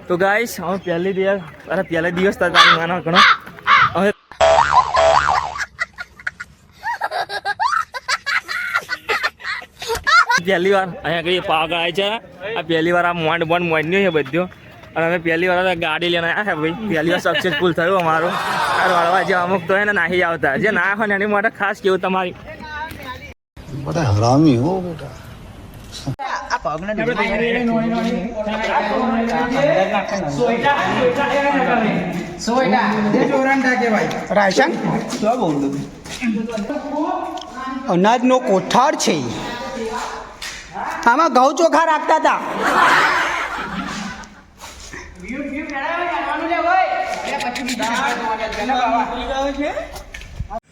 તો ગાઈસ અમે પહેલા દિવસ હતા નાના ઘણો હવે પહેલી વાર અહીંયા કઈ પાવાગઢ આવી છે આ પહેલી વાર આ મોંડ છે બધું અને અમે પહેલી વાર ગાડી લઈને આવ્યા છે ભાઈ પહેલી વાર સક્સેસફુલ થયું અમારું વાળવા જે અમુક તો એને નાહી આવતા જે ના હોય ને એની માટે ખાસ કેવું તમારી बड़ा हरामी हो बेटा રાશન અનાજનો કોઠાર છે આમાં ઘઉં ચોખા રાખતા હતા.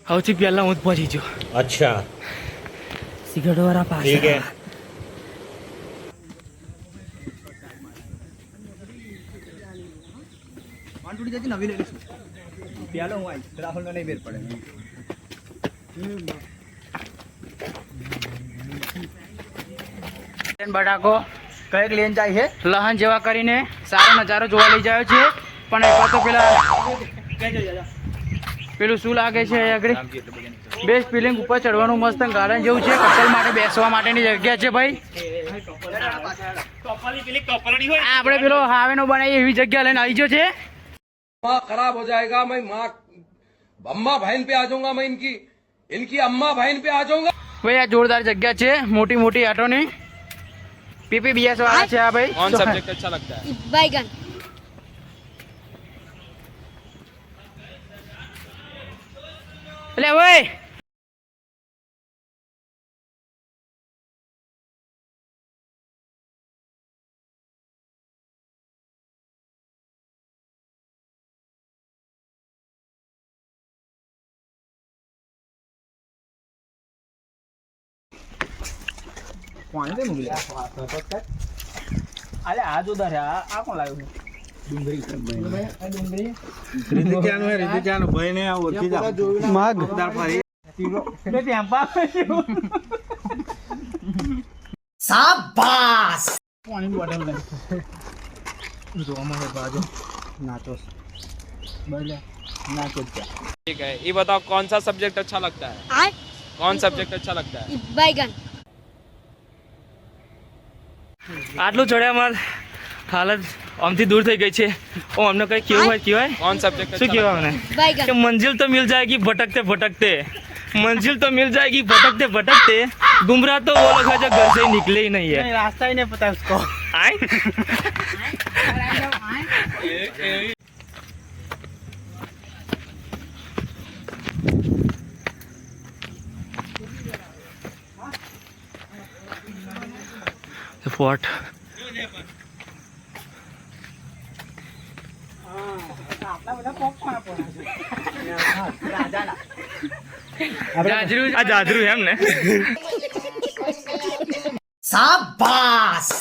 સૌથી પહેલા હું જ પહોંચી ગયો. अच्छा સિગરેટ વાળા પાસે ठीक है બટાકો કઈક લઈને જાય છે લહન જેવા કરીને સારો નજારો જોવા લઈ જાય છે પણ એક તો પેલું શું લાગે છે આગળ બેસ્ટ ફિલિંગ ઉપર ચડવાનું મસ્ત ગાર્ડન જેવું છે કપલ માટે બેસવા માટેની જગ્યા છે ભાઈ આપણે પેલો હાવે નો બનાવી એવી જગ્યા લઈને આવી ગયો છે. खराब हो जाएगा मैं माँ अम्मा बहन पे आ जाऊंगा मैं इनकी अम्मा बहन पे आ जाऊंगा ભાઈ આ જોરદાર જગ્યા છે મોટી મોટી આટોની પીપીબીએસ વાળા છે આ ભાઈ. कौन सब्जेक्ट अच्छा लगता है बैगन એટલે ભાઈ ठीक है ये बताओ कौन सा सब्जेक्ट अच्छा लगता है कौन सब्जेक्ट अच्छा लगता है बैगन આટલું ચડ્યામાં હાલત આમથી દૂર થઈ ગઈ છે ઓ અમને કઈ કેવું હોય કહેવાય कौन सब्जेक्ट શું કહેવાય અમને बैगन कि मंजिल तो मिल जाएगी भटकते भटकते मंजिल तो मिल जाएगी भटकते भटकते गुमराह तो वो लोग है जो घर से निकले ही नहीं है रास्ता ही नहीं पता उसको. आए फोर्ट જાજરૂ એમ ને શાબાશ